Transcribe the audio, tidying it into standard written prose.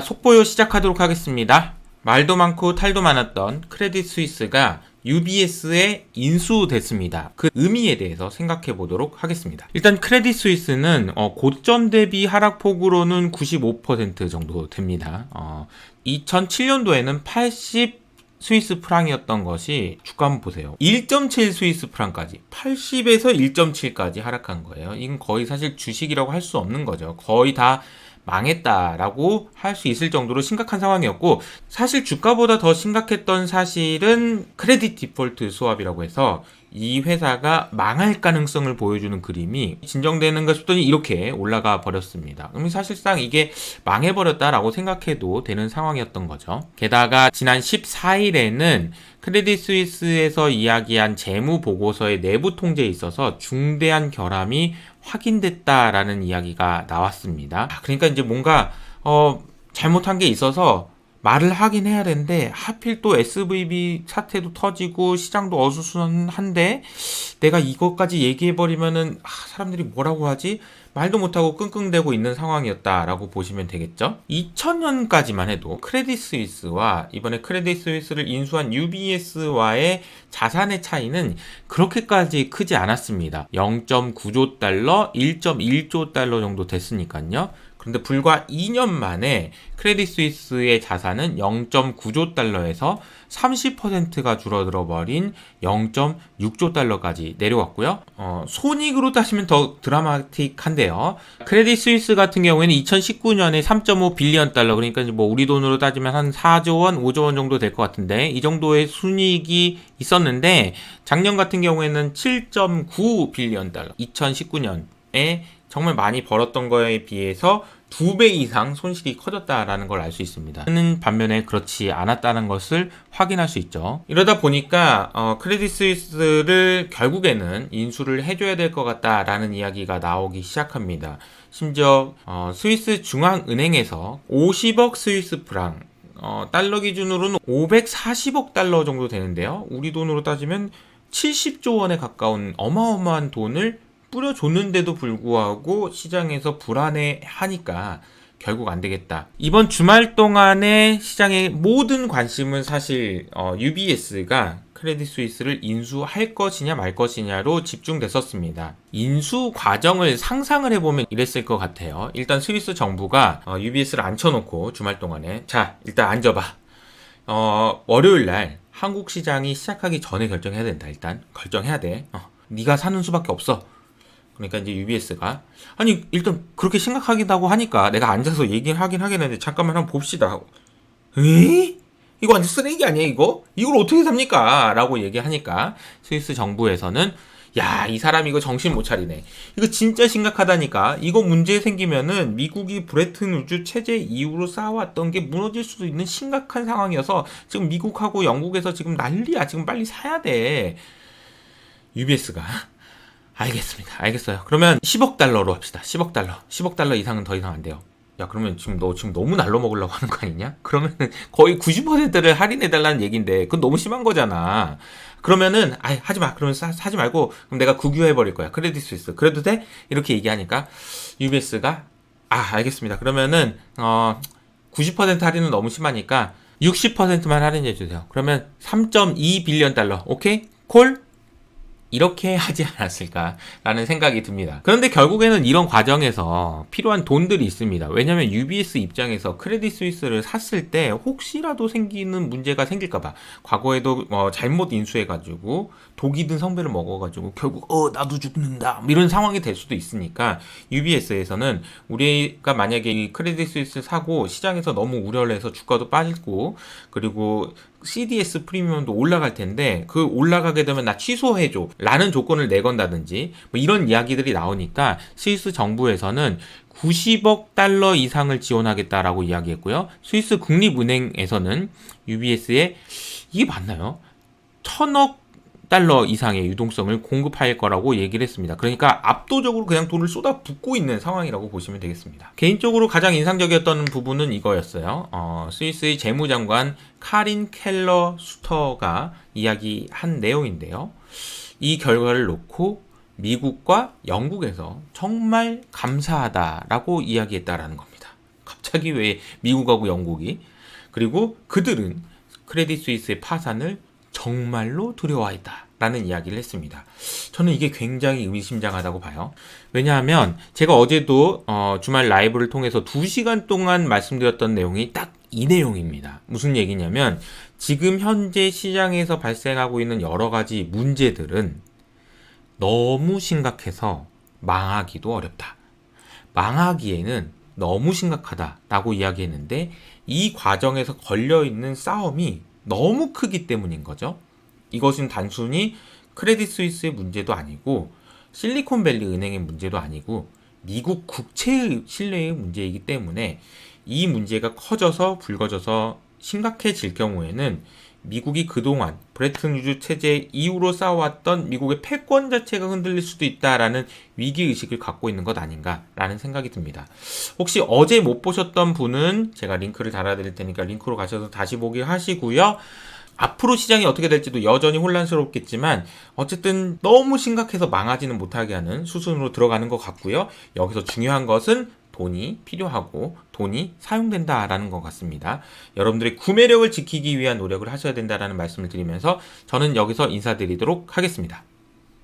속보요 시작하도록 하겠습니다. 말도 많고 탈도 많았던 크레딧 스위스가 UBS에 인수됐습니다. 그 의미에 대해서 생각해 보도록 하겠습니다. 일단 크레딧 스위스는 고점 대비 하락폭으로는 95% 정도 됩니다. 2007년도에는 80 스위스 프랑이었던 것이 주가 한번 보세요. 1.7 스위스 프랑까지 80에서 1.7까지 하락한 거예요. 이건 거의 사실 주식이라고 할 수 없는 거죠. 거의 다 망했다라고 할 수 있을 정도로 심각한 상황이었고, 사실 주가보다 더 심각했던 사실은 크레딧 디폴트 스왑이라고 해서 이 회사가 망할 가능성을 보여주는 그림이 진정되는가 싶더니 이렇게 올라가 버렸습니다. 그럼 사실상 이게 망해버렸다라고 생각해도 되는 상황이었던 거죠. 게다가 지난 14일에는 크레딧 스위스에서 이야기한 재무 보고서의 내부 통제에 있어서 중대한 결함이 확인됐다라는 이야기가 나왔습니다. 그러니까 이제 뭔가 잘못한 게 있어서 말을 하긴 해야 되는데, 하필 또 SVB 사태도 터지고 시장도 어수선한데 내가 이것까지 얘기해버리면은 사람들이 뭐라고 하지? 말도 못하고 끙끙대고 있는 상황이었다라고 보시면 되겠죠. 2000년까지만 해도 크레딧 스위스와 이번에 크레딧 스위스를 인수한 UBS와의 자산의 차이는 그렇게까지 크지 않았습니다. 0.9조 달러, 1.1조 달러 정도 됐으니까요. 그런데 불과 2년 만에 크레딧 스위스의 자산은 0.9조 달러에서 30%가 줄어들어 버린 0.6조 달러까지 내려왔고요. 손익으로 따지면 더 드라마틱한데요. 크레딧 스위스 같은 경우에는 2019년에 3.5 빌리언 달러, 그러니까 뭐 우리 돈으로 따지면 한 4조 원, 5조 원 정도 될 것 같은데, 이 정도의 순이익이 있었는데 작년 같은 경우에는 7.9 빌리언 달러, 2019년에 정말 많이 벌었던 거에 비해서 2배 이상 손실이 커졌다라는 걸 알 수 있습니다. 반면에 그렇지 않았다는 것을 확인할 수 있죠. 이러다 보니까 크레딧 스위스를 결국에는 인수를 해줘야 될 것 같다라는 이야기가 나오기 시작합니다. 심지어 스위스 중앙은행에서 50억 스위스 프랑, 달러 기준으로는 540억 달러 정도 되는데요. 우리 돈으로 따지면 70조 원에 가까운 어마어마한 돈을 뿌려줬는데도 불구하고 시장에서 불안해하니까 결국 안 되겠다. 이번 주말 동안에 시장의 모든 관심은 사실 UBS가 크레딧 스위스를 인수할 것이냐 말 것이냐로 집중됐었습니다. 인수 과정을 상상을 해보면 이랬을 것 같아요. 일단 스위스 정부가 UBS를 앉혀놓고 주말 동안에, 자 일단 앉아봐. 월요일날 한국 시장이 시작하기 전에 결정해야 된다. 일단 결정해야 돼. 네가 사는 수밖에 없어. 그러니까 이제 UBS가, 아니 일단 그렇게 심각하기도 하니까 내가 앉아서 얘기를 하긴 하겠는데 잠깐만 한번 봅시다. 에이? 이거 완전 쓰레기 아니야 이거? 이걸 어떻게 삽니까? 라고 얘기하니까 스위스 정부에서는, 야, 이 사람 이거 정신 못 차리네. 이거 진짜 심각하다니까. 이거 문제 생기면은 미국이 브레튼 우주 체제 이후로 쌓아왔던 게 무너질 수도 있는 심각한 상황이어서 지금 미국하고 영국에서 지금 난리야. 지금 빨리 사야 돼. UBS가 알겠어요. 그러면 10억 달러로 합시다. 10억 달러. 10억 달러 이상은 더 이상 안 돼요. 야, 그러면 너 지금 너무 날로 먹으려고 하는 거 아니냐? 그러면 거의 90%를 할인해달라는 얘기인데, 그건 너무 심한 거잖아. 그러면은, 하지 마. 그러면 사지 말고, 그럼 내가 국유해버릴 거야. 크레딧 스위스. 그래도 돼? 이렇게 얘기하니까, UBS가, 알겠습니다. 그러면은, 90% 할인은 너무 심하니까, 60%만 할인해주세요. 그러면 3.2 빌리언 달러. 오케이? 콜? 이렇게 하지 않았을까라는 생각이 듭니다. 그런데 결국에는 이런 과정에서 필요한 돈들이 있습니다. 왜냐하면 UBS 입장에서 크레딧 스위스를 샀을 때 혹시라도 생기는 문제가 생길까봐, 과거에도 잘못 인수해가지고 독이 든 성배를 먹어가지고 결국 나도 죽는다 이런 상황이 될 수도 있으니까, UBS에서는 우리가 만약에 이 크레딧 스위스를 사고 시장에서 너무 우려를 해서 주가도 빠지고 그리고 CDS 프리미엄도 올라갈 텐데, 그 올라가게 되면 나 취소해줘 라는 조건을 내건다든지 뭐 이런 이야기들이 나오니까 스위스 정부에서는 90억 달러 이상을 지원하겠다라고 이야기했고요. 스위스 국립은행에서는 UBS에, 이게 맞나요? 1000억 달러 이상의 유동성을 공급할 거라고 얘기를 했습니다. 그러니까 압도적으로 그냥 돈을 쏟아붓고 있는 상황이라고 보시면 되겠습니다. 개인적으로 가장 인상적이었던 부분은 이거였어요. 스위스의 재무장관 카린 켈러 수터가 이야기한 내용인데요. 이 결과를 놓고 미국과 영국에서 정말 감사하다라고 이야기했다라는 겁니다. 갑자기 왜 미국하고 영국이? 그리고 그들은 크레딧 스위스의 파산을 정말로 두려워했다 라는 이야기를 했습니다. 저는 이게 굉장히 의미심장하다고 봐요. 왜냐하면 제가 어제도 주말 라이브를 통해서 2시간 동안 말씀드렸던 내용이 딱 이 내용입니다. 무슨 얘기냐면 지금 현재 시장에서 발생하고 있는 여러 가지 문제들은 너무 심각해서 망하기도 어렵다. 망하기에는 너무 심각하다라고 이야기했는데 이 과정에서 걸려있는 싸움이 너무 크기 때문인 거죠. 이것은 단순히 크레딧 스위스의 문제도 아니고 실리콘밸리 은행의 문제도 아니고 미국 국채의 신뢰의 문제이기 때문에 이 문제가 커져서 불거져서 심각해질 경우에는 미국이 그동안 브레튼 우드 체제 이후로 쌓아왔던 미국의 패권 자체가 흔들릴 수도 있다라는 위기의식을 갖고 있는 것 아닌가라는 생각이 듭니다. 혹시 어제 못 보셨던 분은 제가 링크를 달아드릴 테니까 링크로 가셔서 다시 보기 하시고요. 앞으로 시장이 어떻게 될지도 여전히 혼란스럽겠지만 어쨌든 너무 심각해서 망하지는 못하게 하는 수순으로 들어가는 것 같고요. 여기서 중요한 것은 돈이 필요하고 돈이 사용된다라는 것 같습니다. 여러분들의 구매력을 지키기 위한 노력을 하셔야 된다라는 말씀을 드리면서 저는 여기서 인사드리도록 하겠습니다.